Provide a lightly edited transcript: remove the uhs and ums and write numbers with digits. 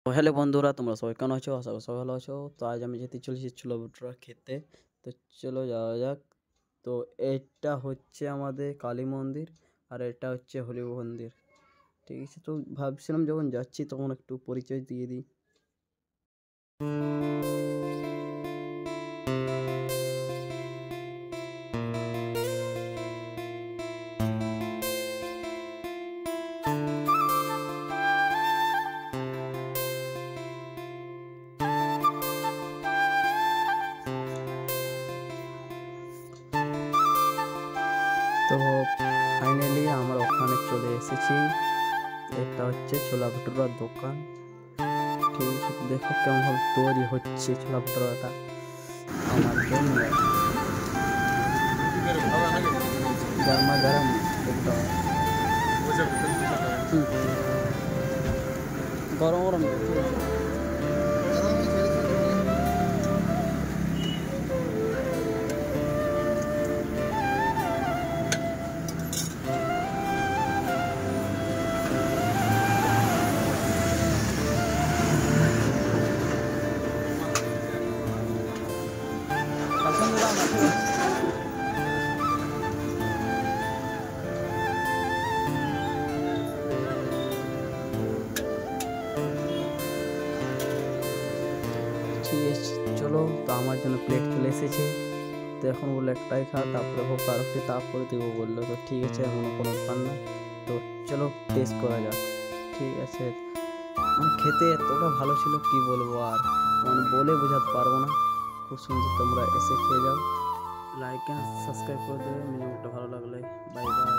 তো হ্যালো বন্ধুরা, তোমরা সবাই কেমন আছো? আশা করি সবাই ভালো আছো। তো আজ আমি যেতে চলেছি ছোলা ভটুরা খেতে। তো চলো যাওয়া যাক। তো এটা হচ্ছে আমাদের কালী মন্দির, আর এটা হচ্ছে হলি মন্দির। ঠিক আছে, তো ভাবছিলাম যখন যাচ্ছি তখন একটু পরিচয় দিয়ে দিই। তো ফাইনালি আমরা ওখানে চলে এসেছি। এটা হচ্ছে ছোলা ভটুরার দোকান। ঠিক আছে, দেখো কেমনভাবে তৈরি হচ্ছে ছোলা ভটুরাটা আমার জন্য। গরমা গরম একদম। গরম গরম ঠিক আছে। ঠিক আছে, চলো। তো আমার জন্য প্লেট চলে এসেছে। তো এখন বললো একটাই খা, তারপরে হোক আরেকটি, তারপরে দেবো বললো। তো ঠিক আছে, এমন কোনো ব্যাপার না। তো চলো টেস্ট করা যাক। ঠিক আছে, মানে খেতে এতটা ভালো ছিল কি বলবো আর, মানে বলে বোঝাতে পারবো না। খুব সুন্দর, তোমরা এসে খেয়ে যাও। লাইক অ্যান্ড সাবস্ক্রাইব করে দেবে মিনিমামটা ভালো লাগলে। Bye bye.